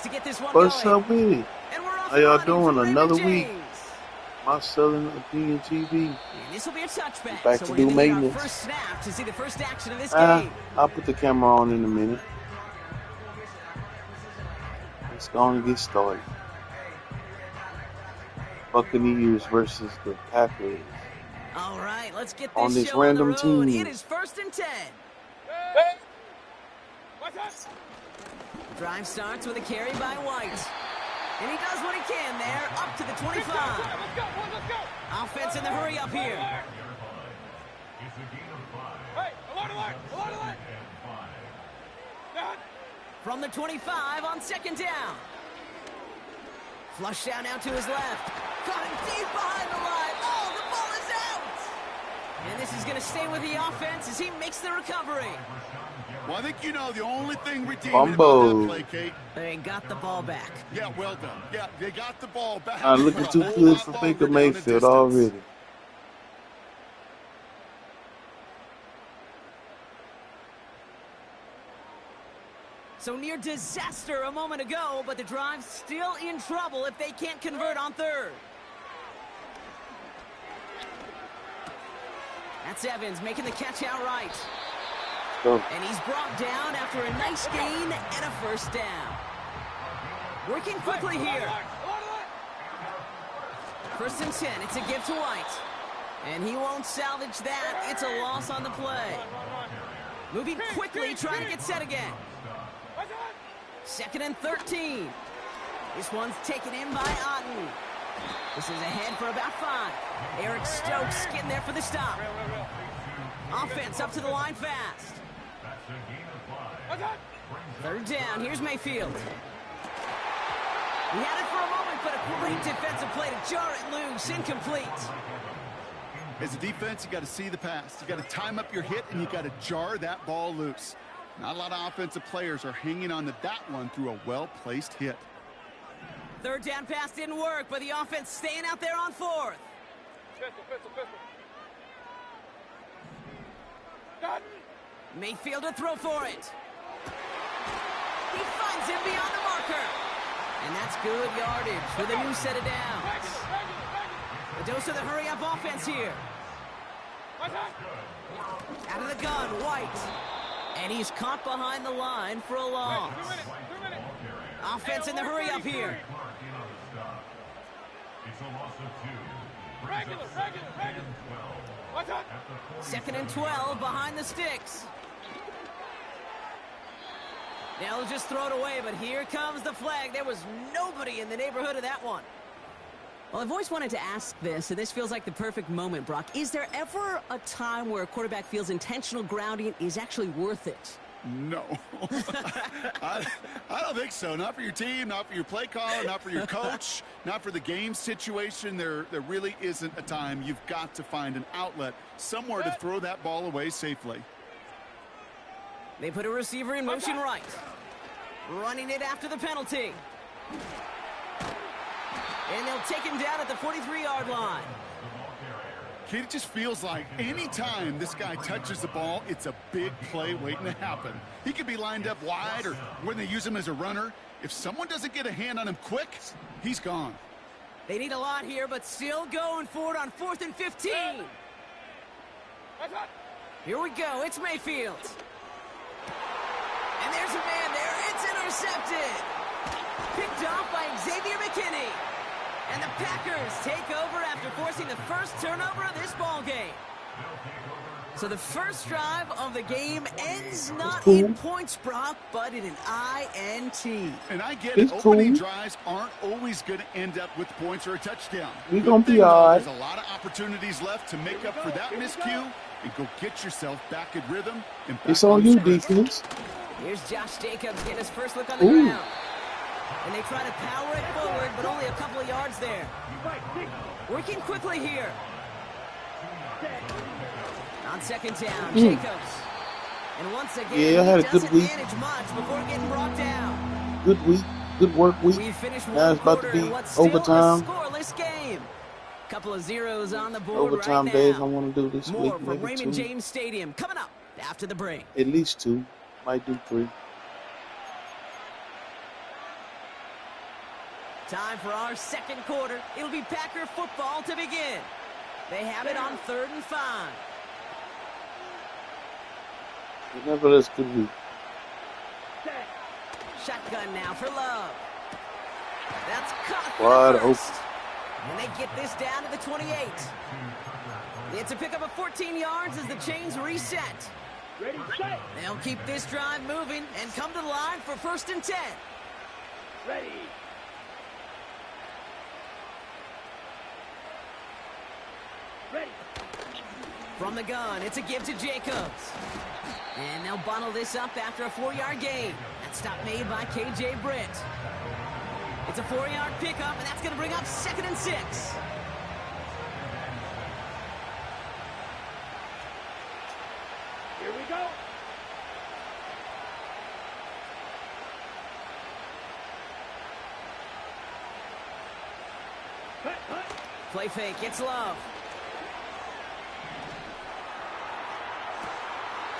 To get this one What's going. up with it? How y'all doing? Another week. My Southern Opinion TV. And this will be a touchback. Back to do maintenance. First snap to see the first action of this game. I'll put the camera on in a minute. Let's go on and get started. Buccaneers versus the Packers. All right, let's get this on this show random on the road. team. It is 1st and 10. Hey. What's up? Drive starts with a carry by White. And he does what he can there, up to the 25. Let's go. Offense in the hurry up here. Hey, alert. From the 25 on 2nd down. Flush down now to his left. Caught him deep behind the line. Oh, the ball is out. And this is going to stay with the offense as he makes the recovery. Well, I think you know the only thing redeeming about that play, Kate. They got the ball back. Yeah, well done. Yeah, they got the ball back. I'm looking too good for Baker Mayfield already. So near disaster a moment ago, but the drive's still in trouble if they can't convert on 3rd. That's Evans making the catch outright. And he's brought down after a nice gain and a first down. Working quickly here. 1st and 10. It's a give to White. And he won't salvage that. It's a loss on the play. Moving quickly, trying to get set again. 2nd and 13. This one's taken in by Otten. This is ahead for about 5. Eric Stokes getting there for the stop. Offense up to the line fast. 3rd down. Here's Mayfield. He had it for a moment, but a great defensive play to jar it loose. Incomplete. As a defense, you got to see the pass. You got to time up your hit, and you got to jar that ball loose. Not a lot of offensive players are hanging on to that one through a well-placed hit. 3rd down pass didn't work, but the offense staying out there on 4th. Pistol. Mayfield to throw for it. He finds him beyond the marker. And that's good yardage with a new set of downs. A dose of the hurry-up offense here. Out of the gun, White. And he's caught behind the line for a loss. 2 minutes. Offense in the hurry-up here. Regular. What's up? 2nd and 12 behind the sticks. They'll just throw it away, but here comes the flag. There was nobody in the neighborhood of that one. Well, I've always wanted to ask this, and this feels like the perfect moment, Brock. Is there ever a time where a quarterback feels intentional grounding is actually worth it? No. I don't think so. Not for your team, not for your play caller, not for your coach, not for the game situation. There really isn't a time. You've got to find an outlet, somewhere to throw that ball away safely. They put a receiver in motion right. Running it after the penalty. And they'll take him down at the 43-yard line. It just feels like any time this guy touches the ball, it's a big play waiting to happen. He could be lined up wide or when they use him as a runner. If someone doesn't get a hand on him quick, he's gone. They need a lot here, but still going for it on 4th and 15. Here we go. It's Mayfield. And there's a man there. It's intercepted. Picked off by Xavier McKinney. And the Packers take over after forcing the first turnover of this ball game. So the first drive of the game ends not in points, Brock, but in an INT. And I get it. Opening drives aren't always going to end up with points or a touchdown. We're going to be all right. There's a lot of opportunities left to make up for that miscue and go get yourself back in rhythm. And it's on you, defense. Here's Josh Jacobs getting his first look on the ground. And they try to power it forward, but only a couple of yards there. Working quickly here. On 2nd down, Jacobs. And once again, he doesn't manage much before getting brought down. Good week. Good work week. Now it's about to be overtime. Scoreless game. Couple of zeros on the board overtime right days now. I want to do this More week. from Maybe Raymond 2. James Stadium coming up after the break. At least 2. Might do 3. Time for our second quarter. It'll be Packer football to begin. They have it on 3rd and 5. Remember this could be. Shotgun now for Love. That's caught for Wide the first. open. And they get this down to the 28. It's a pickup of 14 yards as the chains reset. Ready, set. They'll keep this drive moving and come to the line for 1st and 10. Ready. Ready. From the gun, it's a give to Jacobs. And they'll bundle this up after a 4-yard gain. That stop made by K.J. Britt. It's a 4-yard pickup, and that's going to bring up 2nd and 6. Here we go. Cut, cut. Play fake, it's Love.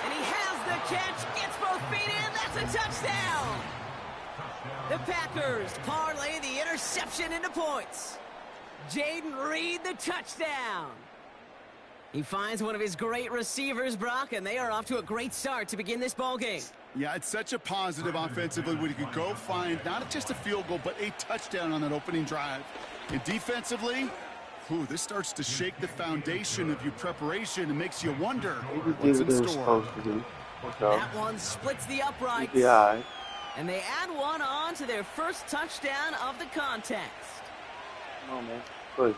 And he has the catch, gets both feet in, that's a touchdown! The Packers parlay the interception into points. Jaden Reed, the touchdown. He finds one of his great receivers, Brock, and they are off to a great start to begin this ball game. Yeah, it's such a positive offensively when you could go find not just a field goal, but a touchdown on that opening drive. And defensively, this starts to shake the foundation of your preparation and makes you wonder what's in store. Supposed to do. That one splits the uprights. Yeah. And they add one on to their first touchdown of the contest. Come on, man. Play.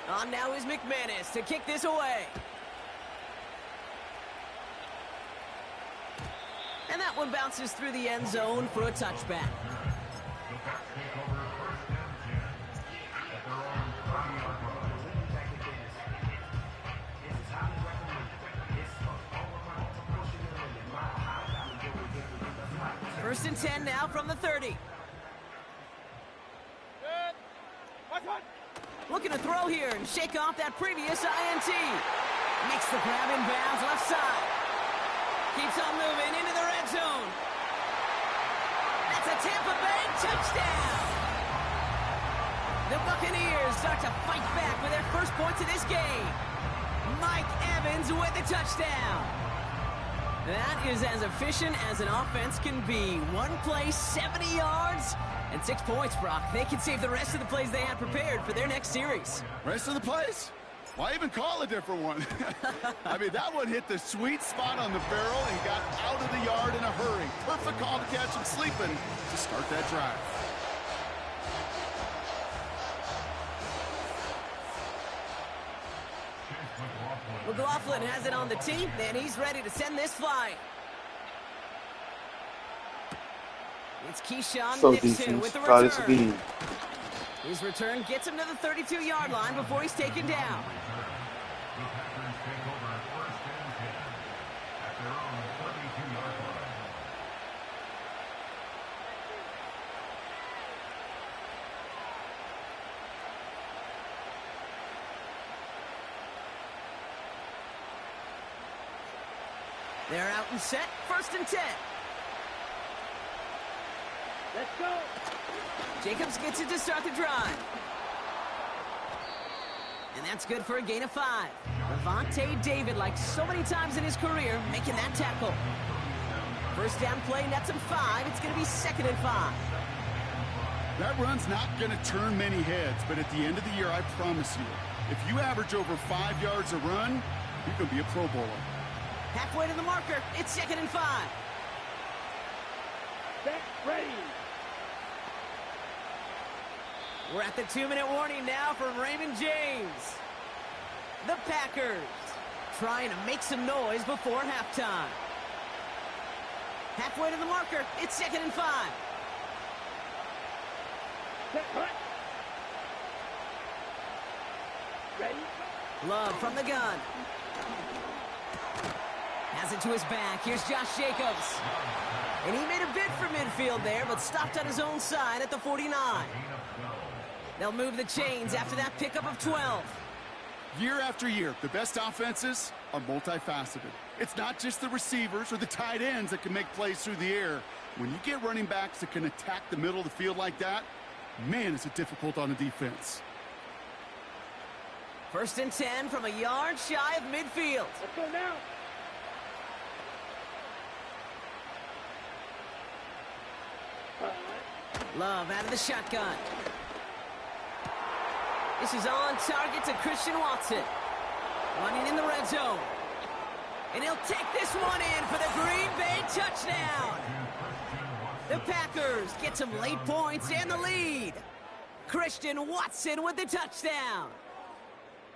On now is McManus to kick this away. And that one bounces through the end zone for a touchback. First and 10 now from the 30. Good. Watch one. Looking to throw here and shake off that previous INT. Makes the grab in bounds left side. Keeps on moving into the red zone. That's a Tampa Bay touchdown. The Buccaneers start to fight back with their first points of this game. Mike Evans with the touchdown. That is as efficient as an offense can be. One play, 70 yards, and 6 points, Brock. They can save the rest of the plays they had prepared for their next series. Rest of the plays? Why even call a different one? I mean, that one hit the sweet spot on the barrel and got out of the yard in a hurry. Perfect call to catch him sleeping to start that drive. McLaughlin has it on the tee, and he's ready to send this flying. It's Keyshawn So Nixon defense. with the Try this return. again. His return gets him to the 32-yard line before he's taken down. They're out and set, 1st and 10. Let's go. Jacobs gets it to start the drive. And that's good for a gain of 5. Levante David, like so many times in his career, making that tackle. First down play, nets him 5. It's going to be 2nd and 5. That run's not going to turn many heads, but at the end of the year, I promise you, if you average over 5 yards a run, you're going to be a Pro Bowler. Halfway to the marker, it's 2nd and 5. Set, ready. We're at the 2-minute warning now from Raymond James. The Packers trying to make some noise before halftime. Halfway to the marker, it's 2nd and 5. Set, cut. Ready. Love from the gun. Has it to his back. Here's Josh Jacobs. And he made a bid for midfield there, but stopped on his own side at the 49. They'll move the chains after that pickup of 12. Year after year, the best offenses are multifaceted. It's not just the receivers or the tight ends that can make plays through the air. When you get running backs that can attack the middle of the field like that, man, is it difficult on the defense. 1st and 10 from a yard shy of midfield. Let's go now. Love out of the shotgun. This is on target to Christian Watson. Running in the red zone. And he'll take this one in for the Green Bay touchdown. The Packers get some late points and the lead. Christian Watson with the touchdown.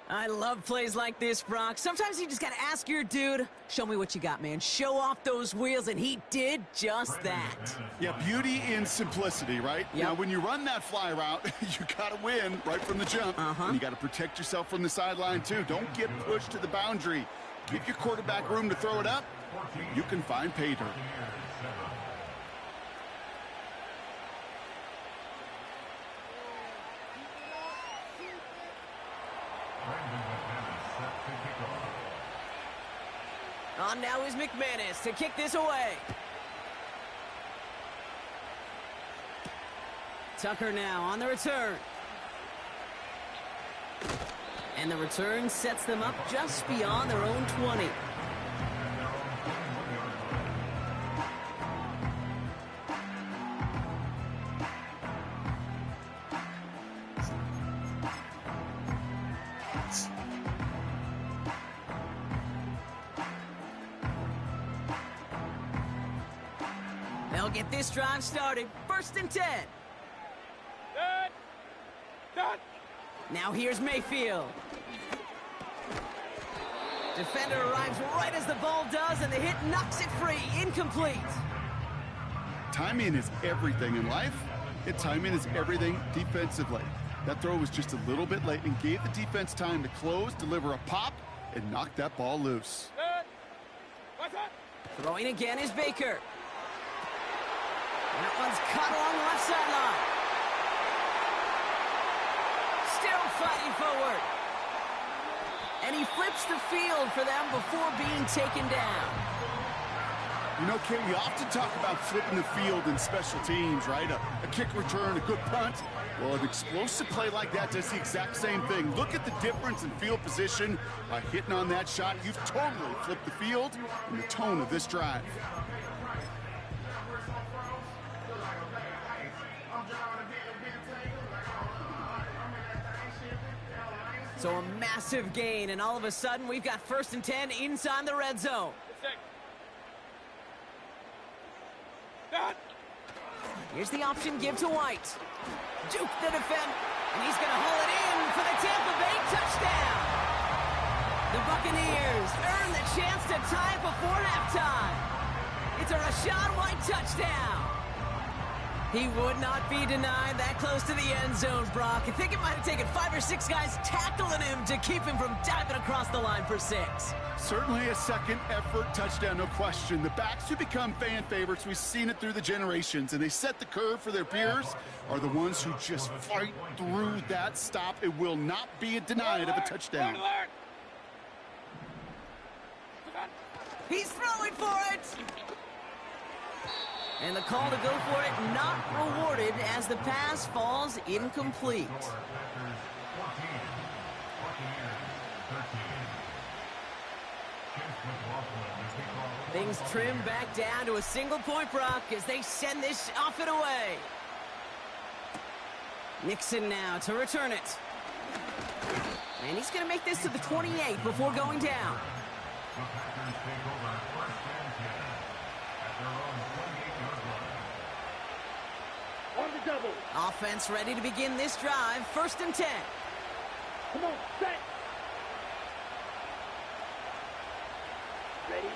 I love plays like this, Brock. Sometimes you just got to ask your dude, show me what you got, man. Show off those wheels, and he did just that. Yeah, beauty in simplicity, right? Yep. Now, when you run that fly route, you got to win right from the jump. And you got to protect yourself from the sideline, too. Don't get pushed to the boundary. Give your quarterback room to throw it up. You can find pay dirt. On now is McManus to kick this away. Tucker now on the return. And the return sets them up just beyond their own 20. They'll get this drive started. 1st and 10. Done. Now here's Mayfield. Defender arrives right as the ball does, and the hit knocks it free. Incomplete. Timing is everything in life. And timing is everything defensively. That throw was just a little bit late and gave the defense time to close, deliver a pop, and knock that ball loose. What's up? Throwing again is Baker. That one's cut along the left sideline. Still fighting forward. And he flips the field for them before being taken down. You know, Kim, you often talk about flipping the field in special teams, right? A kick return, a good punt. Well, an explosive play like that does the exact same thing. Look at the difference in field position. By hitting on that shot, you've totally flipped the field and the tone of this drive. So a massive gain, and all of a sudden, we've got 1st and 10 inside the red zone. Done. Here's the option give to White. Duke the defend, and he's going to haul it in for the Tampa Bay touchdown. The Buccaneers earn the chance to tie before halftime. It's a Rachaad White touchdown. He would not be denied that close to the end zone, Brock. I think it might have taken 5 or 6 guys tackling him to keep him from diving across the line for 6. Certainly a second effort touchdown, no question. The backs who become fan favorites, we've seen it through the generations, and they set the curve for their peers, are the ones who just fight through that stop. It will not be denied of a touchdown. He's throwing for it. And the call to go for it not rewarded as the pass falls incomplete. Things trim back down to a single point, Brock, as they send this off and away. Nixon now to return it. And he's going to make this to the 28 before going down. On the double. Offense ready to begin this drive. 1st and 10. Come on, set. Ready.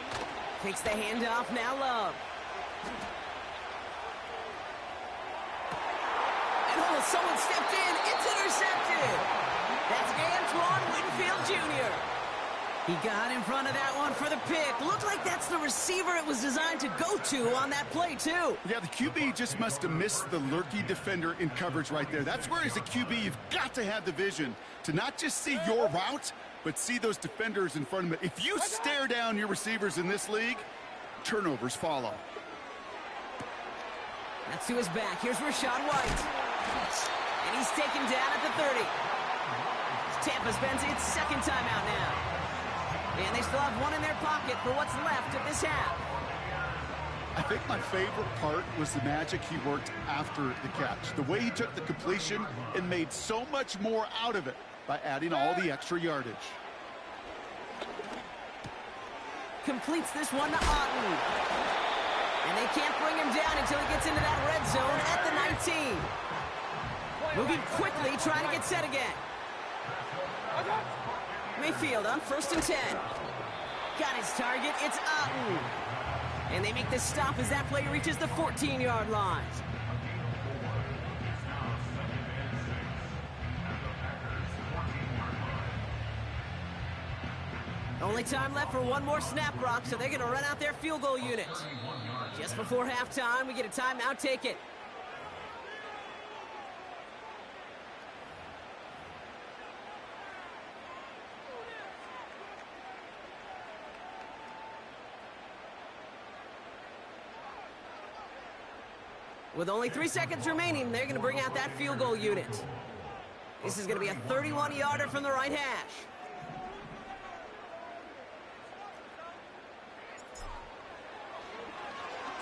Takes the handoff, now Love. And oh, someone stepped in. It's intercepted. That's Antoine Winfield Jr. He got in front of that one for the pick. Looked like that's the receiver it was designed to go to on that play, too. Yeah, the QB just must have missed the lurky defender in coverage right there. That's where, as a QB, you've got to have the vision to not just see your route, but see those defenders in front of it. If you stare down your receivers in this league, turnovers follow. That's to his back. Here's Rashad White. And he's taken down at the 30. Tampa spends its second timeout now. And they still have one in their pocket for what's left of this half. I think my favorite part was the magic he worked after the catch. The way he took the completion and made so much more out of it by adding all the extra yardage. Completes this one to Otten. And they can't bring him down until he gets into that red zone at the 19. Moving quickly, trying to get set again. Mayfield on 1st and 10. Got his target, it's Otten. And they make the stop as that play reaches the 14-yard line. Only time left for one more snap, Brock, so they're going to run out their field goal unit. Just before halftime, we get a timeout taken. With only 3 seconds remaining, they're going to bring out that field goal unit. This is going to be a 31-yarder from the right hash.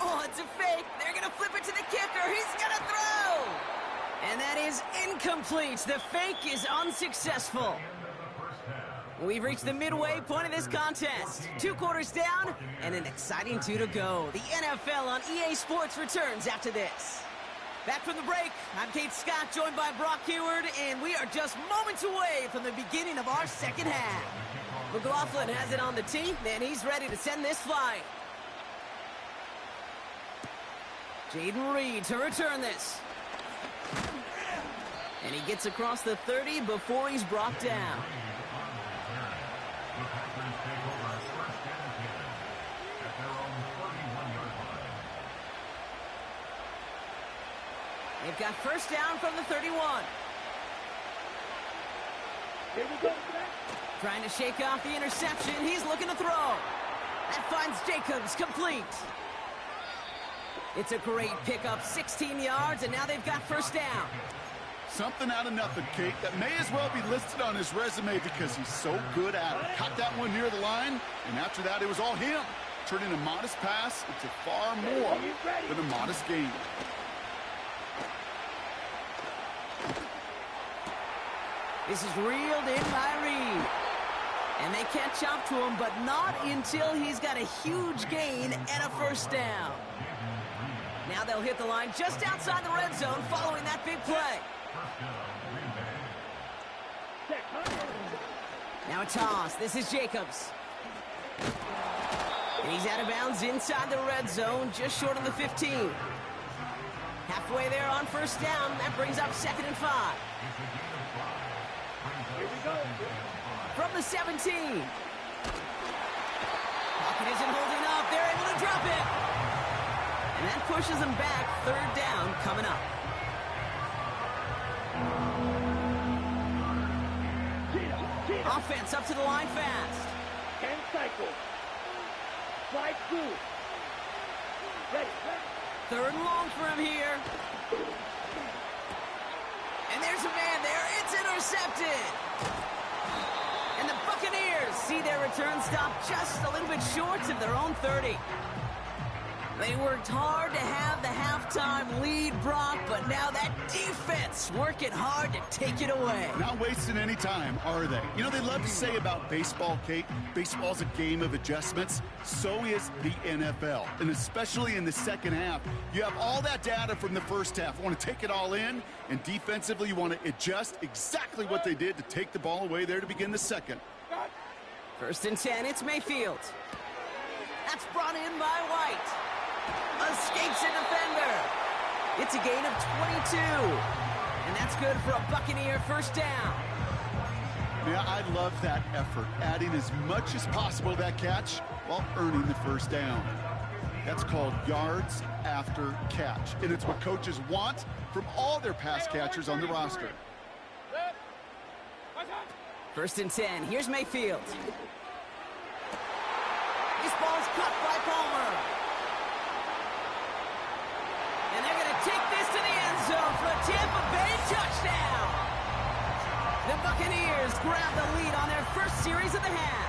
Oh, it's a fake. They're going to flip it to the kicker. He's going to throw. And that is incomplete. The fake is unsuccessful. We've reached the midway point of this contest. 2 quarters down and an exciting 2 to go. The NFL on EA Sports returns after this. Back from the break, I'm Kate Scott, joined by Brock Heward, and we are just moments away from the beginning of our second half. McLaughlin has it on the tee, and he's ready to send this flying. Jaden Reed to return this. And he gets across the 30 before he's brought down. They've got first down from the 31. Here we go. Trying to shake off the interception. He's looking to throw. That finds Jacobs complete. It's a great pickup, 16 yards, and now they've got first down. Something out of nothing, Kate, that may as well be listed on his resume because he's so good at it. Caught that one near the line, and after that, it was all him. Turning a modest pass into far more than a modest gain. This is reeled in by Reed. And they catch up to him, but not until he's got a huge gain and a first down. Now they'll hit the line just outside the red zone following that big play. Now a toss. This is Jacobs. And he's out of bounds inside the red zone, just short of the 15. Halfway there on first down. That brings up 2nd and 5. From the 17. Pocket isn't holding up. They're able to drop it. And that pushes them back. 3rd down coming up. Offense up to the line fast. 10 cycles. Slide through. Ready. 3rd and long for him here. And there's a man there. It's intercepted. And the Buccaneers see their return stop just a little bit short of their own 30. They worked hard to have the halftime lead, Brock, but now that defense working hard to take it away. Not wasting any time, are they? You know, they love to say about baseball, Kate, baseball's a game of adjustments. So is the NFL. And especially in the second half, you have all that data from the first half. You want to take it all in, and defensively you want to adjust exactly what they did to take the ball away there to begin the second. 1st and 10, it's Mayfield. That's brought in by White. Escapes a defender. It's a gain of 22. And that's good for a Buccaneer first down. Yeah, I love that effort, adding as much as possible to that catch while earning the first down. That's called yards after catch, and it's what coaches want from all their pass catchers on the roster. 1st and 10. Here's Mayfield. This ball's cut by Palmer. And they're going to take this to the end zone for a Tampa Bay touchdown. The Buccaneers grab the lead on their first series of the half.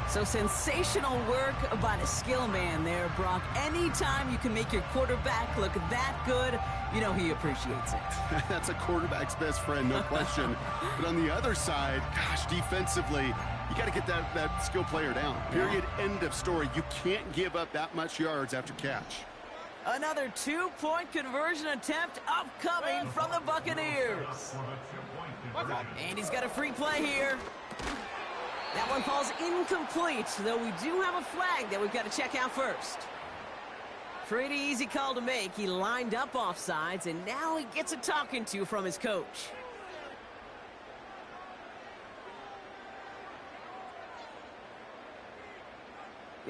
So sensational work by the skill man there, Brock. Anytime you can make your quarterback look that good, you know he appreciates it. That's a quarterback's best friend, no question. But on the other side, gosh, defensively, you got to get that skill player down. Period, end of story. You can't give up that much yards after catch. Another 2-point conversion attempt upcoming from the Buccaneers. And he's got a free play here. That one falls incomplete, though we do have a flag that we've got to check out first. Pretty easy call to make. He lined up offsides, and now he gets a talking to from his coach.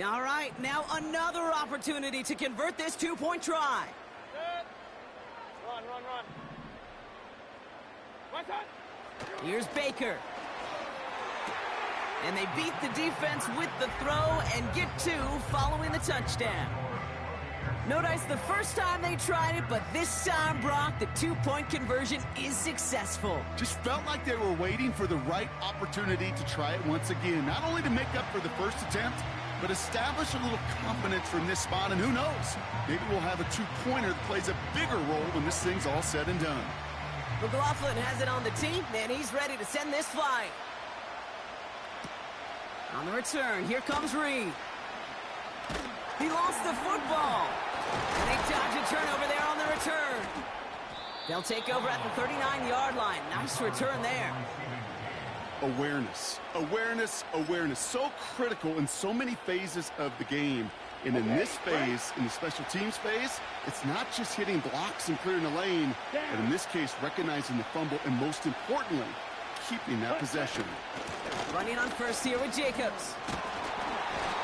All right, now another opportunity to convert this 2-point try. Run. Here's Baker. And they beat the defense with the throw and get 2 following the touchdown. Notice the first time they tried it, but this time, Brock, the 2-point conversion is successful. Just felt like they were waiting for the right opportunity to try it once again. Not only to make up for the first attempt, but establish a little confidence from this spot. And who knows, maybe we'll have a 2-pointer that plays a bigger role when this thing's all said and done. McLaughlin has it on the team, and he's ready to send this flying. On the return, here comes Reed. He lost the football. And they dodge a turnover there on the return. They'll take over at the 39-yard line. Nice return there. Awareness. So critical in so many phases of the game. And in this phase, in the special teams phase, it's not just hitting blocks and clearing the lane, but in this case, recognizing the fumble, and most importantly, keeping that possession. Running on first here with Jacobs.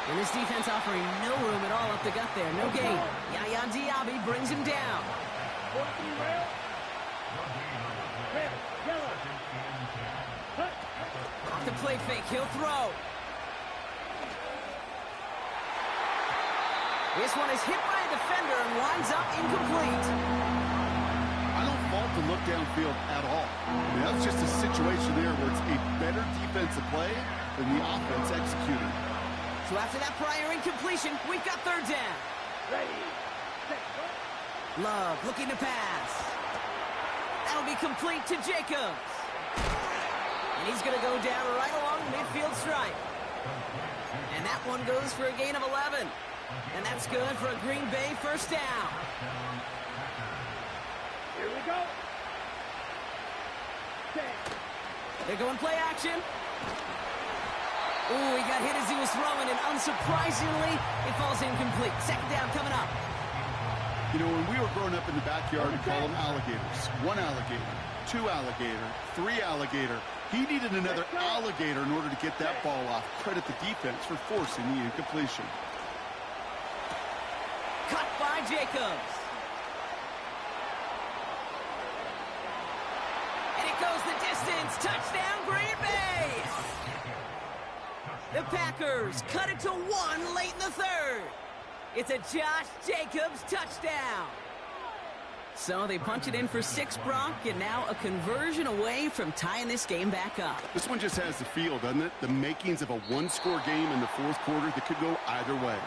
And this defense offering no room at all up the gut there. No gain. Yaya Diaby brings him down. Off the play fake, he'll throw. This one is hit by a defender and winds up incomplete. I don't fault the look downfield at all. I mean, that's just a situation there where it's a better defensive play than the offense executing. So after that prior incompletion, we've got 3rd down. Ready. Love looking to pass. That'll be complete to Jacobs. And he's going to go down right along the midfield stripe. And that one goes for a gain of 11. And that's good for a Green Bay first down. Here we go. They're going play action. Ooh, he got hit as he was throwing, and unsurprisingly, it falls incomplete. 2nd down coming up. You know, when we were growing up in the backyard, we call them alligators. 1 alligator, 2 alligator, 3 alligator. He needed another alligator in order to get that ball off. Credit the defense for forcing the incompletion. Cut by Jacobs. And it goes the distance. Touchdown, Green Bay. The Packers cut it to 1 late in the 3rd. It's a Josh Jacobs touchdown. So they punch it in for 6, Brock, and now a conversion away from tying this game back up. This one just has the feel, doesn't it? The makings of a 1-score game in the 4th quarter that could go either way.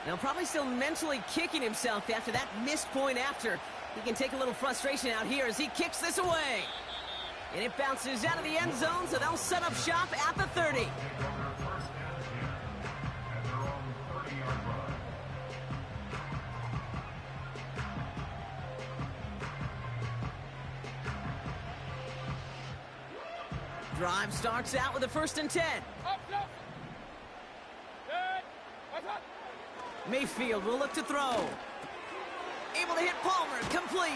Now probably still mentally kicking himself after that missed point after. He can take a little frustration out here as he kicks this away. And it bounces out of the end zone, so they'll set up shop at the 30. Drive starts out with a 1st and 10. Up, up. Good. What's up? Mayfield will look to throw. Able to hit Palmer, complete.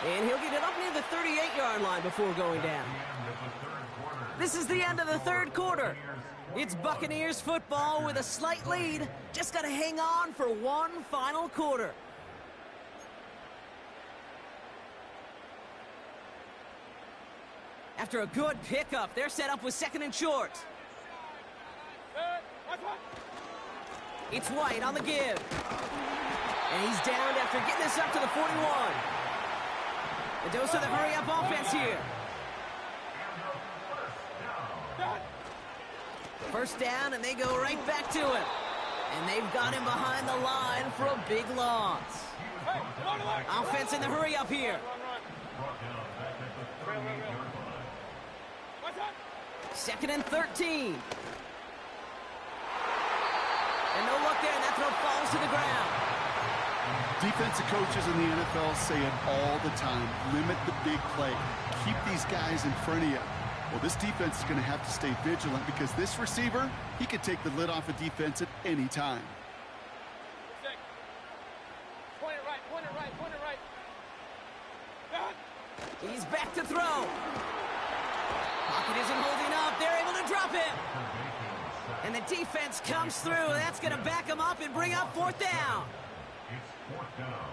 And he'll get it up near the 38-yard line before going down. This is the end of the 3rd quarter. It's Buccaneers football with a slight lead. Just got to hang on for one final quarter. After a good pickup, they're set up with 2nd and short. Good. What's up? It's White on the give. And he's downed after getting this up to the 41. The dose of the hurry-up offense here. First down, and they go right back to him. And they've got him behind the line for a big loss. Hey, come on. Offense in the hurry-up here. What's up? 2nd and 13. And no look there, and that throw falls to the ground. Defensive coaches in the NFL say it all the time. Limit the big play. Keep these guys in front of you. Well, this defense is going to have to stay vigilant because this receiver, he could take the lid off a defense at any time. Six. Point it right, point it right, point it right. Good. He's back to throw. Pocket isn't holding up. They're able to drop him. And the defense comes through. That's going to back him up and bring up 4th down. It's 4th down.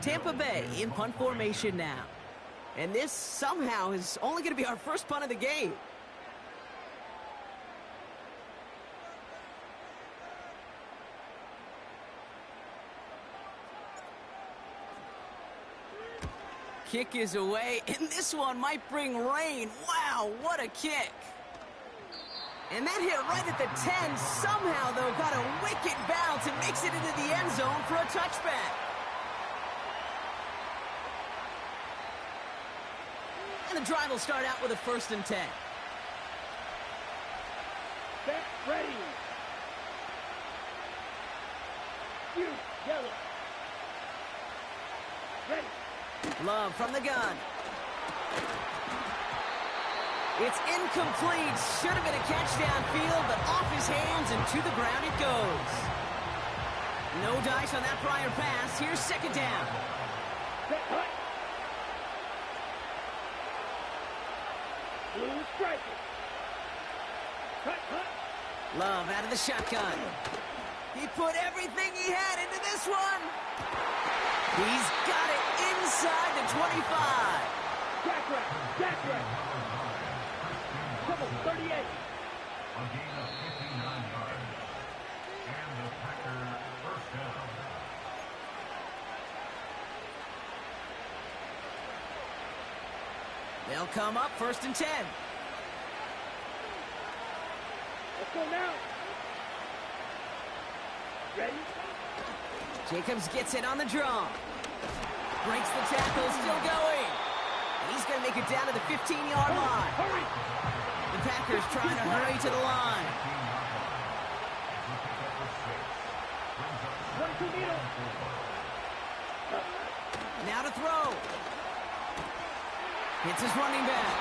Tampa Bay in punt formation now. And this somehow is only going to be our first punt of the game. Kick is away, and this one might bring rain. Wow, what a kick. And that hit right at the 10. Somehow, though, got a wicked bounce and makes it into the end zone for a touchback. And the drive will start out with a 1st and 10. Set, ready. You, yellow. Ready. Love from the gun. It's incomplete. Should have been a catch downfield, but off his hands and to the ground it goes. No dice on that prior pass. Here's 2nd down. Set, cut. Blue striker. Cut, cut. Love out of the shotgun. He put everything he had into this one. He's got it inside the 25. Jack right, jack right. Double 38. A gain of 59 yards. And the Packers 1st down. They'll come up 1st and 10. Let's go now. Ready? Jacobs gets it on the draw. Breaks the tackle, still going. And he's going to make it down to the 15-yard line. Hurry! The Packers trying to hurry to the line. 22 meter. Now to throw. Hits his running back.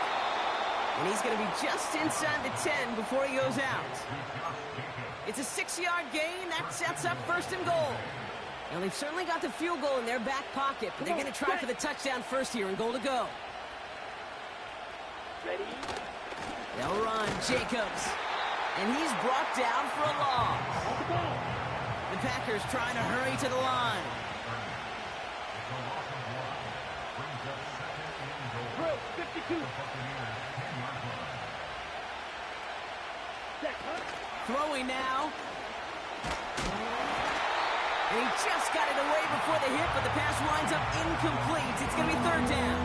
And he's going to be just inside the 10 before he goes out. It's a 6-yard gain. That sets up 1st and goal. Now, they've certainly got the field goal in their back pocket, but they're going to try for the touchdown first here and goal to go. Ready? They'll run. Jacobs. And he's brought down for a loss. On the ball. The Packers trying to hurry to the line. Drill, 52. Jack, huh? Throwing now. And he just got it away before the hit, but the pass winds up incomplete. It's going to be 3rd down.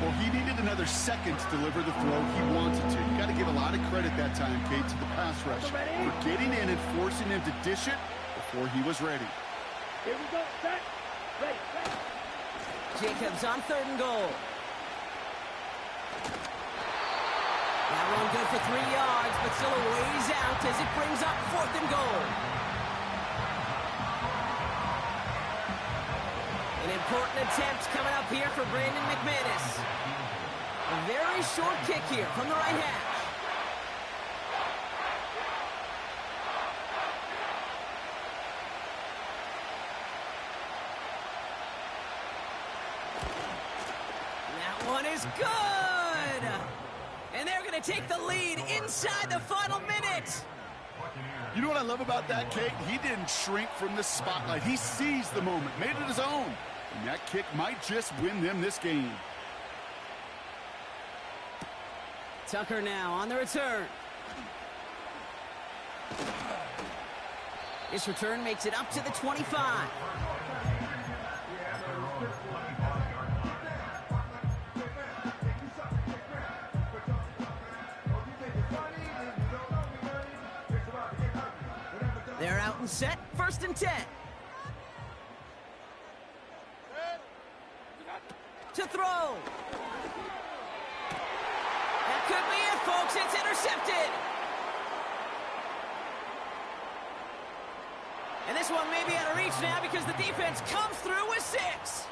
Well, he needed another second to deliver the throw he wanted to. You got to give a lot of credit that time, Kate, to the pass rush for getting in and forcing him to dish it before he was ready. Here we go. Set. Ready. Set. Jacobs on 3rd and goal. That one good for 3 yards, but still a ways out as it brings up 4th and goal. An important attempt coming up here for Brandon McManus. A very short kick here from the right hash. That one is good! And they're going to take the lead inside the final minute. You know what I love about that kick? He didn't shrink from the spotlight. He seized the moment, made it his own. And that kick might just win them this game. Tucker now on the return. This return makes it up to the 25. They're out and set, 1st and 10. To throw. That could be it, folks. It's intercepted. And this one may be out of reach now because the defense comes through with 6.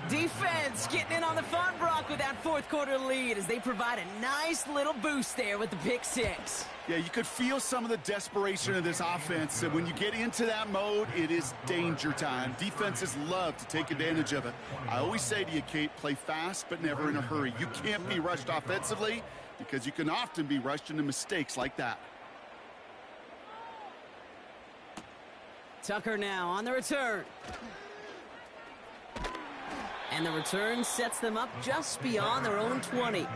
Defense getting in on the fun, Brock, with that 4th quarter lead as they provide a nice little boost there with the pick 6. Yeah, you could feel some of the desperation of this offense. And when you get into that mode, it is danger time. Defenses love to take advantage of it. I always say to you, Kate, play fast but never in a hurry. You can't be rushed offensively because you can often be rushed into mistakes like that. Tucker now on the return. And the return sets them up just beyond their own 20.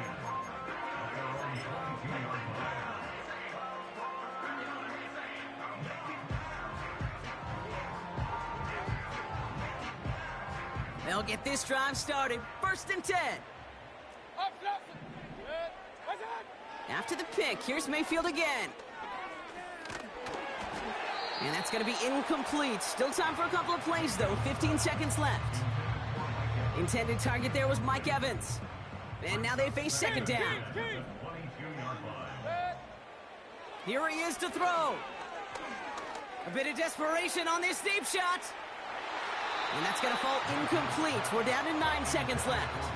They'll get this drive started. 1st and 10. After the pick, here's Mayfield again. And that's going to be incomplete. Still time for a couple of plays, though. 15 seconds left. Intended target there was Mike Evans. And now they face 2nd down. Here he is to throw. A bit of desperation on this deep shot. And that's going to fall incomplete. We're down to 9 seconds left.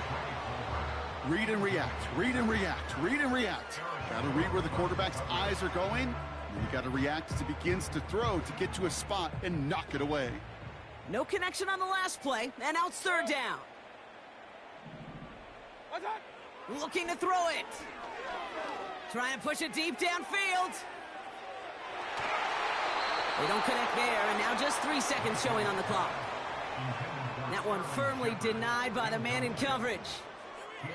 Read and react, read and react, read and react. Got to read where the quarterback's eyes are going. And you got to react as he begins to throw to get to a spot and knock it away. No connection on the last play, and now it's 3rd down. Looking to throw it. Trying to push it deep downfield. They don't connect there, and now just 3 seconds showing on the clock. That one firmly denied by the man in coverage.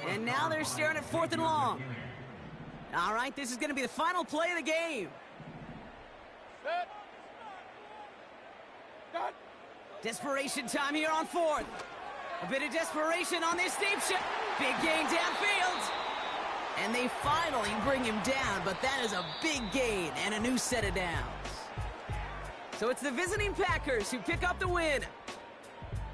And now they're staring at 4th and long. All right, this is going to be the final play of the game. Desperation time here on 4th. A bit of desperation on this deep shot. Big gain downfield. And they finally bring him down, but that is a big gain and a new set of downs. So it's the visiting Packers who pick up the win.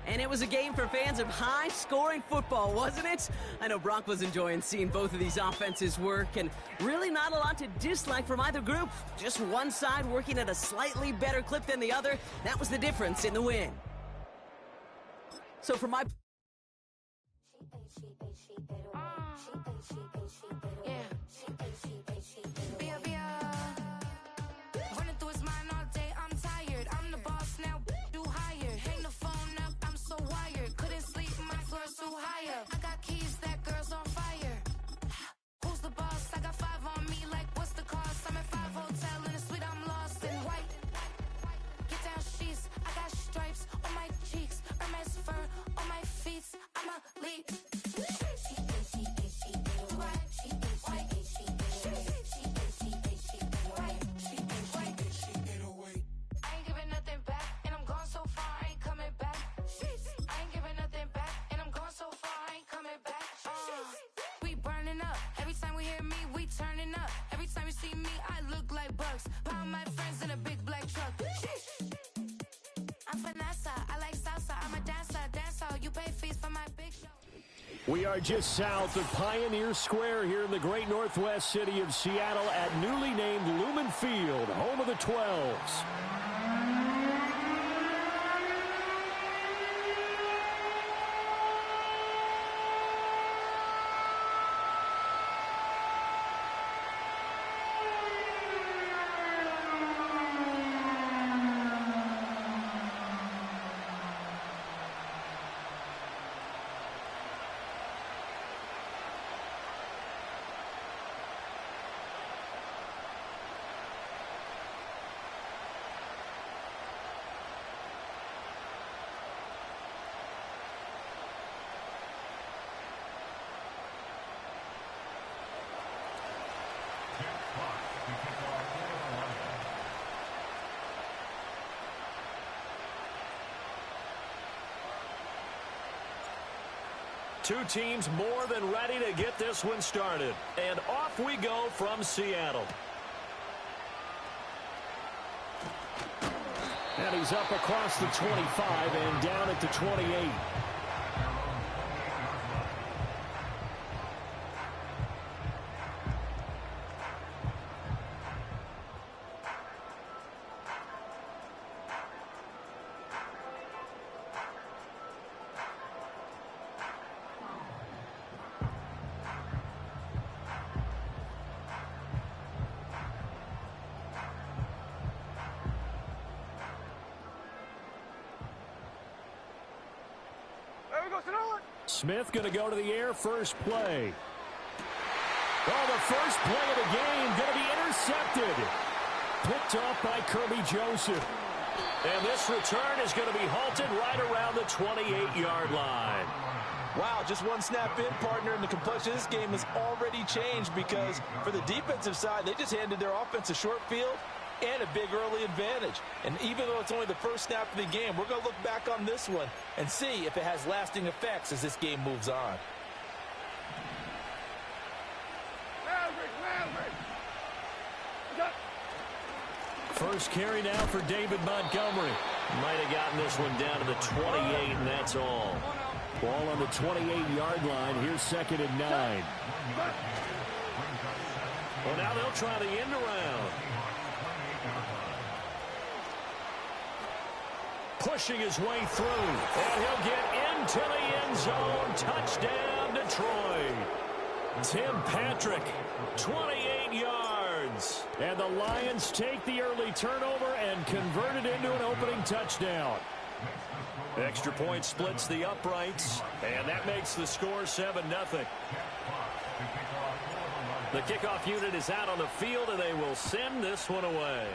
And it was a game for fans of high-scoring football, wasn't it? I know Brock was enjoying seeing both of these offenses work, and really not a lot to dislike from either group. Just one side working at a slightly better clip than the other. That was the difference in the win. So for my... I got keys, that girl's on fire. Who's the boss? I got 5 on me, like what's the cost? I'm at 5 hotel in a suite, I'm lost in white. Get down sheets, I got stripes on my cheeks, Hermes fur on my feet. I'm a lead. I ain't giving nothing back, and I'm gone so far, I ain't coming back. I ain't giving nothing back, and I'm gone so far, I ain't coming back. We burning up. Every time we hear me, we turning up. Every time you see me, I look like bugs. Pound my friends in a big black truck. I'm Vanessa, I like salsa. I'm a dancer. You pay fees for my big show. We are just south of Pioneer Square here in the great northwest city of Seattle at newly named Lumen Field, home of the 12s. Two teams more than ready to get this one started. And off we go from Seattle. And he's up across the 25 and down at the 28. Smith going to go to the air first play. Oh, the first play of the game going to be intercepted. Picked off by Kirby Joseph. And this return is going to be halted right around the 28-yard line. Wow, just one snap in, partner, and the complexion of this game has already changed because for the defensive side, they just handed their offense a short field and a big early advantage. And even though it's only the first snap of the game, we're going to look back on this one and see if it has lasting effects as this game moves on. First carry now for David Montgomery. Might have gotten this one down to the 28, and that's all. Ball on the 28-yard line. Here's 2nd and 9. Well, now they'll try the end around. Pushing his way through, and he'll get into the end zone. Touchdown, Detroit. Tim Patrick, 28 yards. And the Lions take the early turnover and convert it into an opening touchdown. Extra point splits the uprights, and that makes the score 7-0. The kickoff unit is out on the field, and they will send this one away.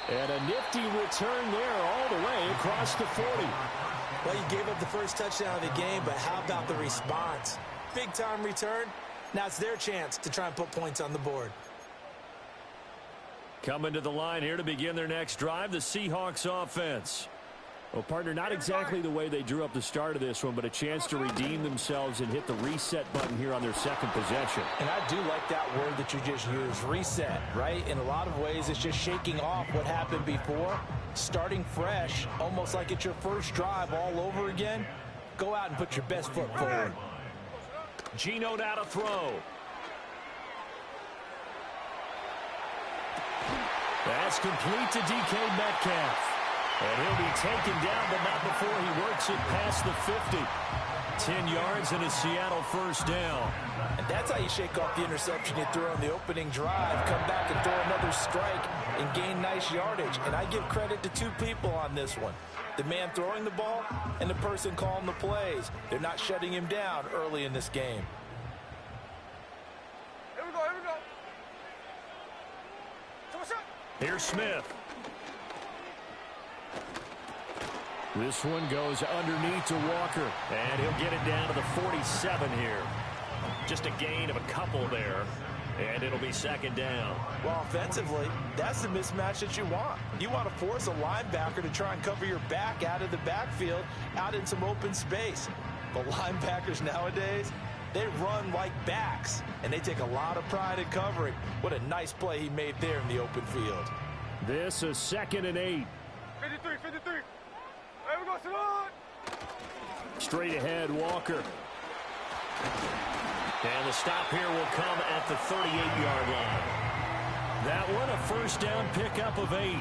And a nifty return there all the way across the 40. Well, you gave up the first touchdown of the game, but how about the response? Big-time return. Now it's their chance to try and put points on the board. Coming to the line here to begin their next drive, the Seahawks offense. Well, partner, not exactly the way they drew up the start of this one, but a chance to redeem themselves and hit the reset button here on their second possession. And I do like that word that you just used, reset, right? In a lot of ways, it's just shaking off what happened before, starting fresh, almost like it's your first drive all over again. Go out and put your best foot forward. Geno now to throw. That's complete to DK Metcalf. And he'll be taken down, but not before he works it past the 50. 10 yards and a Seattle first down. And that's how you shake off the interception you threw on the opening drive, come back and throw another strike and gain nice yardage. And I give credit to two people on this one. The man throwing the ball and the person calling the plays. They're not shutting him down early in this game. Here we go, here we go. So what's up? Here's Smith. This one goes underneath to Walker, and he'll get it down to the 47 here. Just a gain of a couple there, and it'll be second down. Well, offensively, that's the mismatch that you want. You want to force a linebacker to try and cover your back out of the backfield, out in some open space. But linebackers nowadays, they run like backs, and they take a lot of pride in covering. What a nice play he made there in the open field. This is 2nd and 8. 53, 53. There we go, Salon. Straight ahead, Walker. And the stop here will come at the 38-yard line. That one, a first down pickup of 8.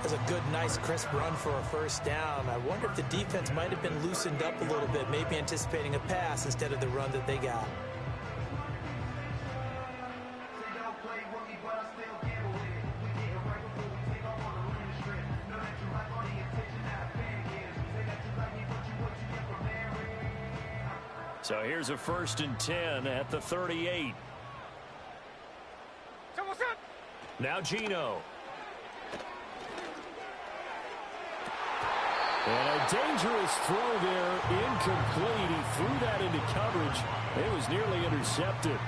That's a good, nice, crisp run for a first down. I wonder if the defense might have been loosened up a little bit, maybe anticipating a pass instead of the run that they got. So here's a 1st and 10 at the 38. So what's up? Now Geno. And a dangerous throw there, incomplete. He threw that into coverage. It was nearly intercepted.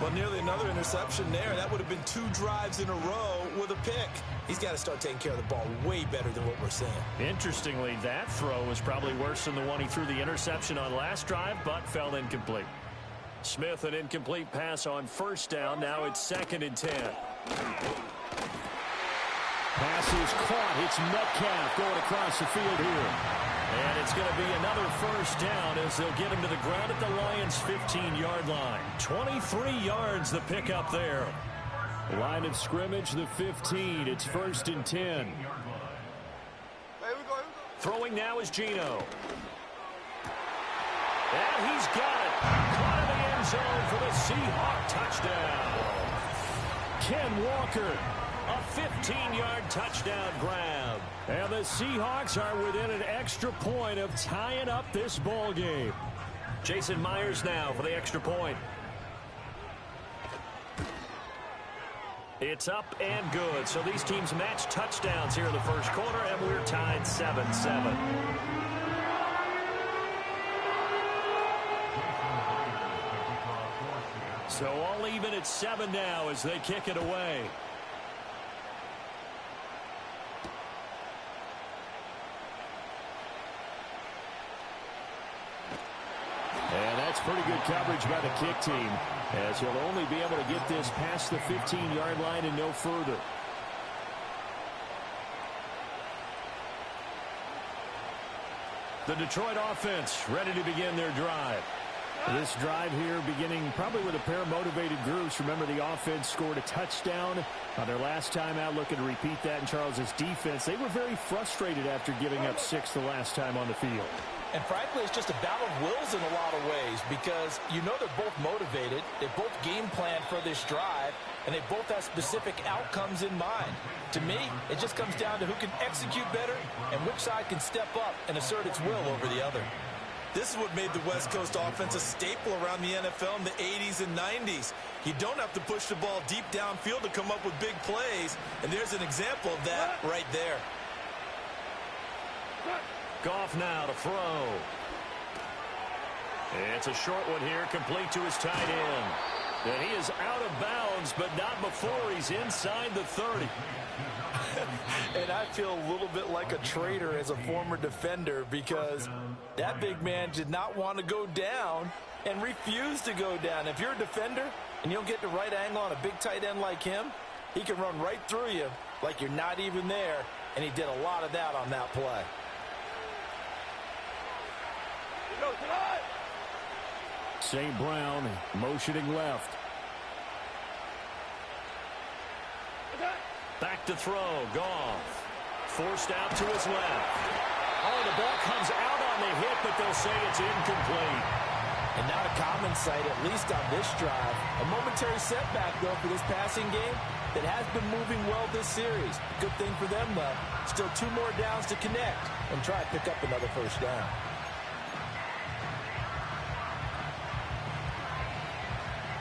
Well, nearly another interception there. That would have been 2 drives in a row with a pick. He's got to start taking care of the ball way better than what we're seeing. Interestingly, that throw was probably worse than the one he threw the interception on last drive, but fell incomplete. Smith, an incomplete pass on first down. Now it's 2nd and 10. Pass is caught. It's Metcalf going across the field here. And it's going to be another first down as they'll get him to the ground at the Lions' 15-yard line. 23 yards the pickup there. Line of scrimmage, the 15. It's 1st and 10. Throwing now is Geno. And he's got it. Caught in the end zone for the Seahawk touchdown. Ken Walker. A 15-yard touchdown grab. And the Seahawks are within an extra point of tying up this ball game. Jason Myers now for the extra point. It's up and good. So these teams match touchdowns here in the first quarter, and we're tied 7-7. So all even at 7 now as they kick it away. And that's pretty good coverage by the kick team, as he'll only be able to get this past the 15-yard line and no further. The Detroit offense ready to begin their drive. This drive here beginning probably with a pair of motivated groups. Remember, the offense scored a touchdown on their last time out, looking to repeat that in Charles's defense. They were very frustrated after giving up 6 the last time on the field. And frankly, it's just a battle of wills in a lot of ways because you know they're both motivated. They both game plan for this drive, and they both have specific outcomes in mind. To me, it just comes down to who can execute better and which side can step up and assert its will over the other. This is what made the West Coast offense a staple around the NFL in the 80s and 90s. You don't have to push the ball deep downfield to come up with big plays, and there's an example of that right there. Goff now to throw. It's a short one here, complete to his tight end. And he is out of bounds, but not before he's inside the 30. And I feel a little bit like a traitor as a former defender because that big man did not want to go down and refused to go down. If you're a defender and you don't get the right angle on a big tight end like him, he can run right through you like you're not even there, and he did a lot of that on that play. St. Brown motioning left. Back to throw. Goff. Forced out to his left. Oh, the ball comes out on the hit, but they'll say it's incomplete. And not a common sight, at least on this drive. A momentary setback, though, for this passing game that has been moving well this series. Good thing for them, though. Still 2 more downs to connect and try to pick up another first down.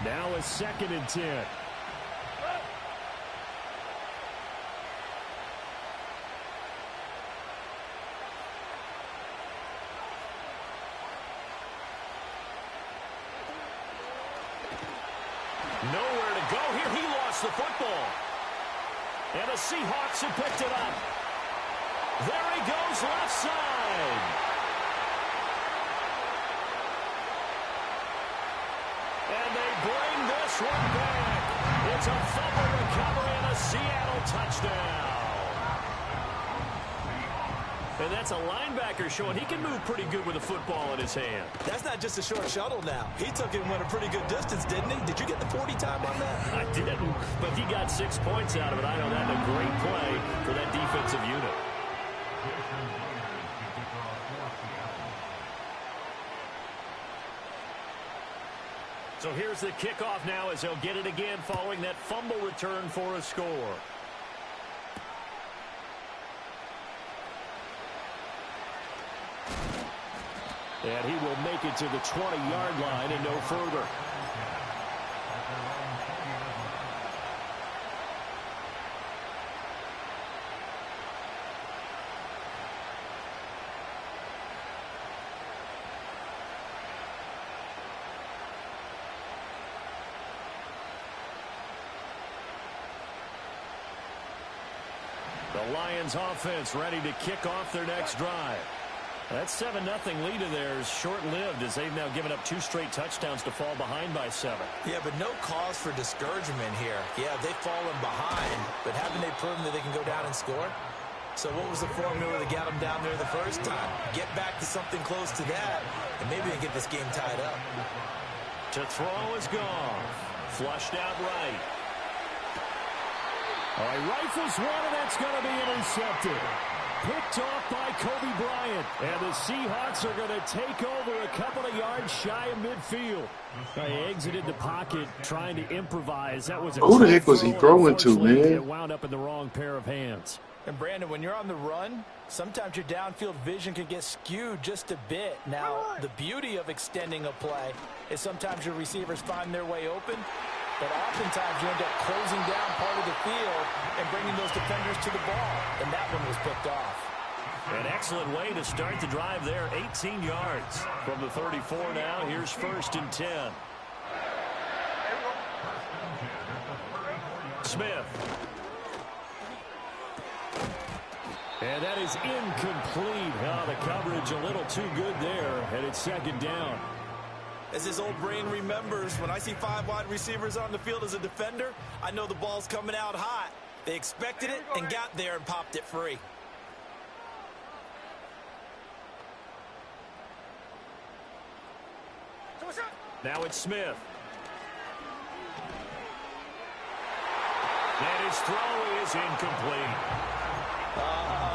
Now a 2nd and 10. Nowhere to go here. He lost the football. And the Seahawks have picked it up. There he goes, left side. And they bring this one back. It's a fumble recovery and a Seattle touchdown. And that's a linebacker showing he can move pretty good with a football in his hand. That's not just a short shuttle now. He took it and went a pretty good distance, didn't he? Did you get the 40 time on that? I didn't, but he got 6 points out of it. I know that's a great play for that defensive unit. So here's the kickoff now as they'll get it again following that fumble return for a score. And he will make it to the 20-yard line and no further. The Lions offense ready to kick off their next drive. That 7-0 lead of theirs short-lived as they've now given up 2 straight touchdowns to fall behind by 7. Yeah, but no cause for discouragement here. Yeah, they've fallen behind, but haven't they proven that they can go down and score? So what was the formula that got them down there the first time? Get back to something close to that, and maybe they get this game tied up. To throw is gone. Flushed out right. All right, rifles one, and that's going to be intercepted. Picked off by Kobe Bryant. And the Seahawks are going to take over a couple of yards shy of midfield. They exited the pocket trying to improvise. That was a who the heck was he throwing to, man? It wound up in the wrong pair of hands. And Brandon, when you're on the run, sometimes your downfield vision can get skewed just a bit. Now, the beauty of extending a play is sometimes your receivers find their way open, but oftentimes you end up closing down part of the field and bringing those defenders to the ball, and that one was picked off. An excellent way to start the drive there, 18 yards. From the 34 now, here's 1st and 10. Smith. And that is incomplete. Oh, the coverage a little too good there, and it's 2nd down. As his old brain remembers, when I see 5 wide receivers on the field as a defender, I know the ball's coming out hot. They expected it and got there and popped it free. Now it's Smith. And his throw is incomplete.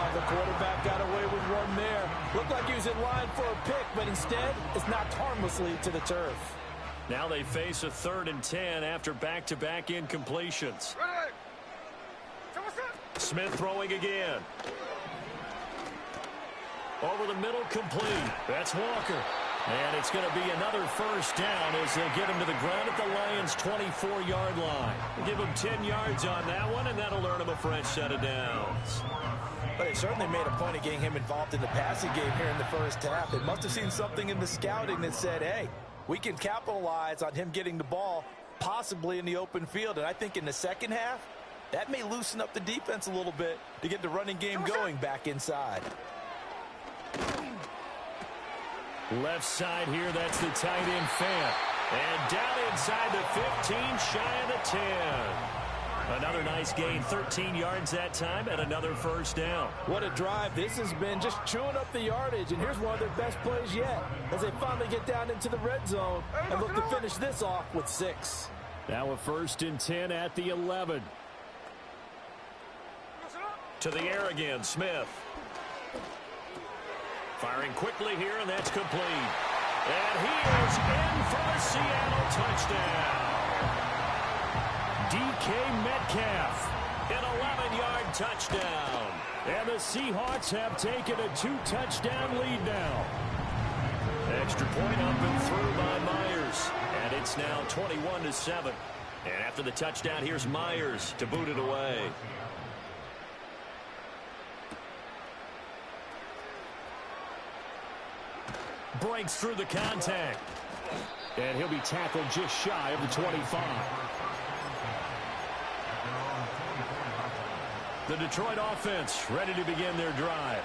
The quarterback got away with one there. Looked like he was in line for a pick, but instead it's knocked harmlessly to the turf. Now they face a 3rd and 10 after back-to-back incompletions. Smith throwing again. Over the middle, complete. That's Walker. And it's going to be another 1st down as they get him to the ground at the Lions' 24-yard line. Give him 10 yards on that one, and that'll earn him a fresh set of downs. But they certainly made a point of getting him involved in the passing game here in the first half. They must have seen something in the scouting that said, hey, we can capitalize on him getting the ball, possibly in the open field. And I think in the second half, that may loosen up the defense a little bit to get the running game going back inside. Left side here, that's the tight end Fant. And down inside the 15, shy of the 10. Another nice gain, 13 yards that time, and another 1st down. What a drive this has been, just chewing up the yardage. And here's one of their best plays yet as they finally get down into the red zone and look to finish this off with 6. Now a 1st and 10 at the 11. To the air again, Smith. Firing quickly here, and that's complete. And he is in for a Seattle touchdown. DK Metcalf, an 11-yard touchdown. And the Seahawks have taken a 2-touchdown lead now. Extra point up and through by Myers. And it's now 21-7. And after the touchdown, here's Myers to boot it away. Breaks through the contact. And he'll be tackled just shy of the 25. The Detroit offense ready to begin their drive.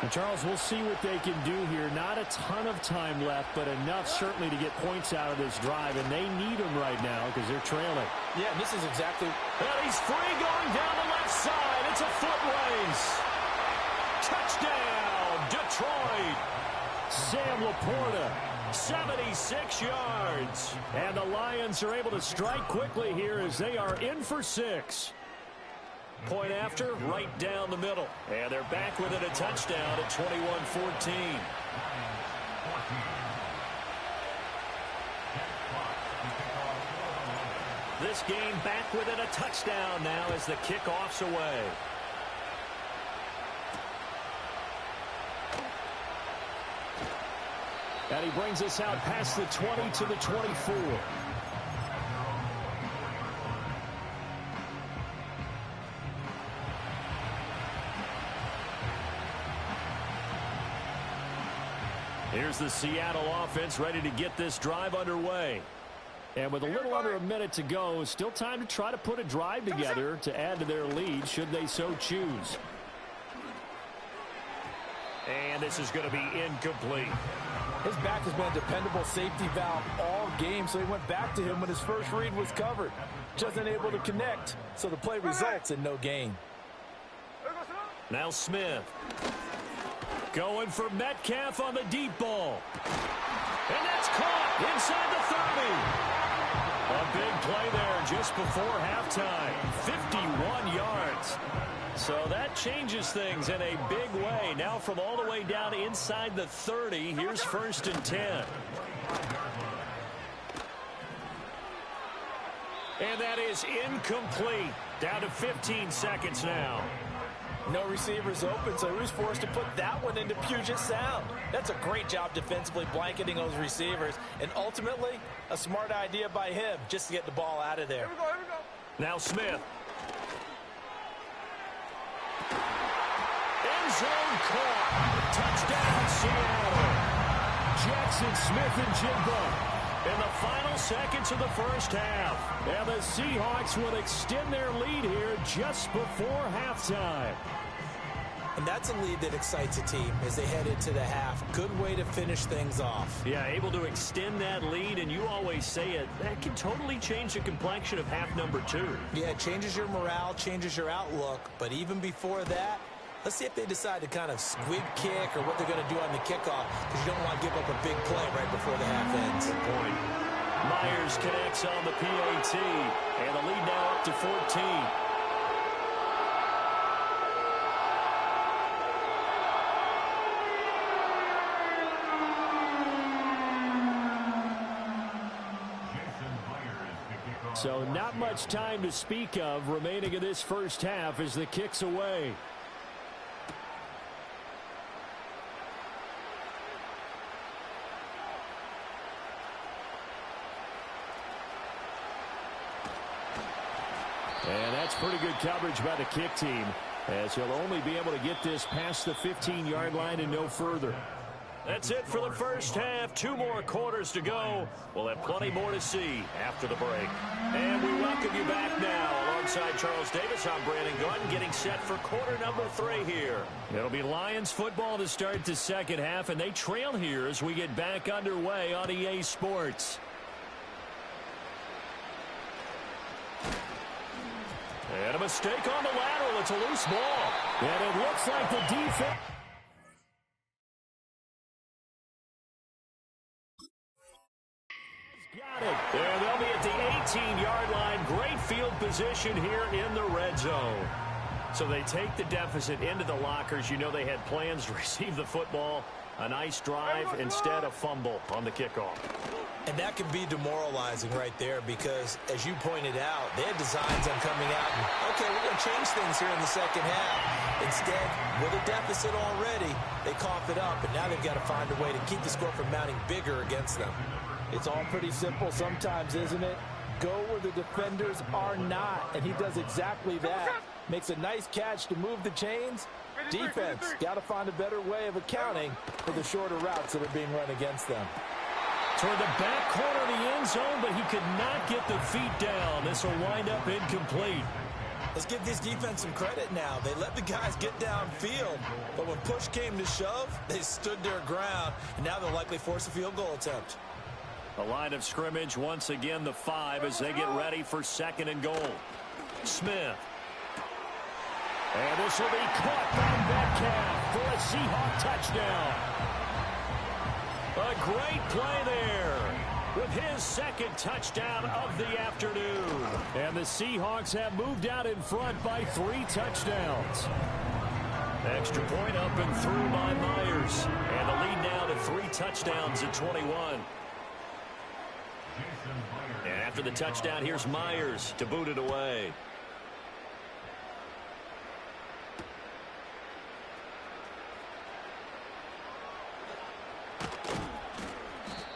And Charles, we'll see what they can do here. Not a ton of time left, but enough certainly to get points out of this drive. And they need them right now because they're trailing. Yeah, and this is exactly... And he's free going down the left side. It's a foot race. Touchdown, Detroit. Sam Laporta, 76 yards. And the Lions are able to strike quickly here as they are in for 6. Point after, right down the middle. And they're back within a touchdown at 21-14. This game back within a touchdown now as the kickoff's away. And he brings us out past the 20 to the 24. Here's the Seattle offense ready to get this drive underway. And with a little under a minute to go, still time to try to put a drive together to add to their lead should they so choose. And this is going to be incomplete. His back has been a dependable safety valve all game, so he went back to him when his first read was covered. Just unable to connect, so the play results in no gain. Now Smith. Going for Metcalf on the deep ball. And that's caught inside the 30. A big play there just before halftime. 51 yards. So that changes things in a big way. Now from all the way down inside the 30, here's 1st and 10. And that is incomplete. Down to 15 seconds now. No receivers open, so who's forced to put that one into Puget Sound? That's a great job defensively blanketing those receivers, and ultimately, a smart idea by him just to get the ball out of there. Here we go. Now Smith. End zone caught. Touchdown, Seattle. Jackson Smith and Jigba in the final seconds of the first half. And the Seahawks will extend their lead here just before halftime. And that's a lead that excites a team as they head into the half. Good way to finish things off. Yeah, able to extend that lead, and you always say it, that can totally change the complexion of half number 2. Yeah, it changes your morale, changes your outlook. But even before that, let's see if they decide to kind of squib kick or what they're going to do on the kickoff, because you don't want to give up a big play right before the half ends. Good point. Myers connects on the PAT, and the lead now up to 14. So not much time to speak of remaining in this first half as the kick's away. And that's pretty good coverage by the kick team, as he'll only be able to get this past the 15-yard line and no further. That's it for the first half. 2 more quarters to go. We'll have plenty more to see after the break. And we welcome you back now. Alongside Charles Davis, I'm Brandon Gunn, getting set for quarter number 3 here. It'll be Lions football to start the second half, and they trail here as we get back underway on EA Sports. And a mistake on the lateral. It's a loose ball. And it looks like the defense... got it. And they'll be at the 18-yard line. Great field position here in the red zone. So they take the deficit into the lockers. You know they had plans to receive the football. A nice drive, instead a fumble on the kickoff. And that can be demoralizing right there because, as you pointed out, they had designs on coming out and, okay, we're going to change things here in the second half. Instead, with a deficit already, they cough it up, and now they've got to find a way to keep the score from mounting bigger against them. It's all pretty simple sometimes, isn't it? Go where the defenders are not, and he does exactly that. Makes a nice catch to move the chains. Defense, got to find a better way of accounting for the shorter routes that are being run against them. Toward the back corner of the end zone, but he could not get the feet down. This will wind up incomplete. Let's give this defense some credit now. They let the guys get downfield, but when push came to shove, they stood their ground, and now they'll likely force a field goal attempt. The line of scrimmage, once again, the 5 as they get ready for 2nd and goal. Smith. And this will be caught by Metcalf for a Seahawk touchdown. A great play there with his 2nd touchdown of the afternoon. And the Seahawks have moved out in front by 3 touchdowns. Extra point up and through by Myers. And the lead now to 3 touchdowns at 21. And after the touchdown, here's Myers to boot it away.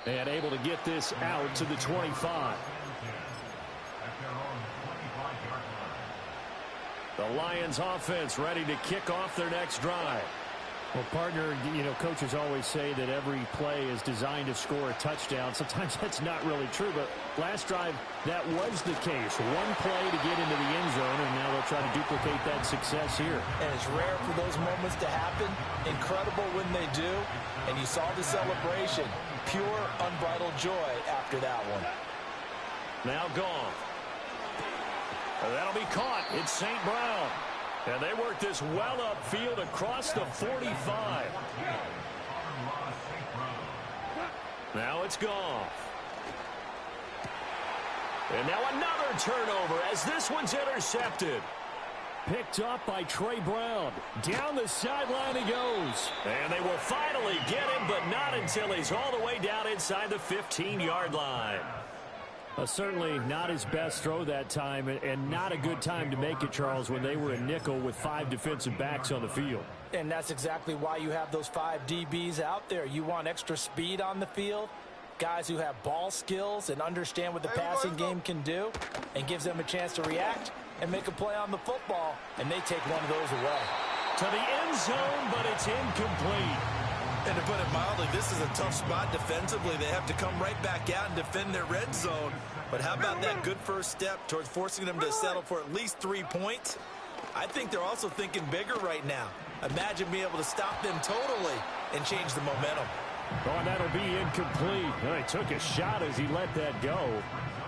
And able to get this out to the 25. The Lions offense ready to kick off their next drive. Well, partner, coaches always say that every play is designed to score a touchdown. Sometimes that's not really true, but last drive, that was the case. One play to get into the end zone, and now they'll try to duplicate that success here. And it's rare for those moments to happen. Incredible when they do. And you saw the celebration. Pure, unbridled joy after that one. Now gone. And that'll be caught. It's St. Brown. And they work this well upfield across the 45. Now it's gone. And now another turnover as this one's intercepted. Picked up by Trey Brown. Down the sideline he goes. And they will finally get him, but not until he's all the way down inside the 15-yard line. Certainly not his best throw that time, and not a good time to make it, Charles, when they were a nickel with 5 defensive backs on the field. And that's exactly why you have those 5 DBs out there. You want extra speed on the field, guys who have ball skills and understand what the passing game can do, and gives them a chance to react and make a play on the football, and they take one of those away. To the end zone, but it's incomplete. And to put it mildly, this is a tough spot defensively. They have to come right back out and defend their red zone. But how about that good first step towards forcing them to settle for at least 3 points? I think they're also thinking bigger right now. Imagine being able to stop them totally and change the momentum. Oh, and that'll be incomplete. Well, he took a shot as he let that go.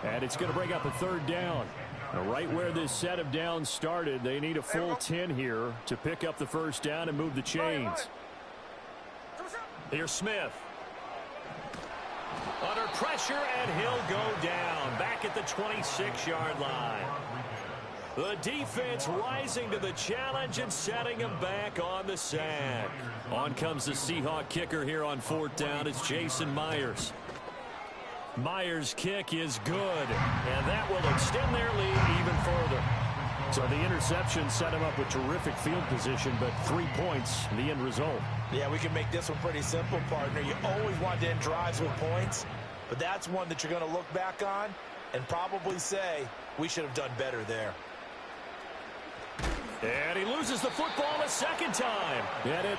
And it's going to bring up a 3rd down. Now, right where this set of downs started, they need a full 10 here to pick up the 1st down and move the chains. Here's Smith. Under pressure, and he'll go down. Back at the 26-yard line. The defense rising to the challenge and setting him back on the sack. On comes the Seahawk kicker here on 4th down. It's Jason Myers. Myers' kick is good, and that will extend their lead even further. So the interception set him up with terrific field position, but 3 points, the end result. Yeah, we can make this one pretty simple, partner. You always want to end drives with points, but that's one that you're going to look back on and probably say, we should have done better there. And he loses the football a 2nd time. And it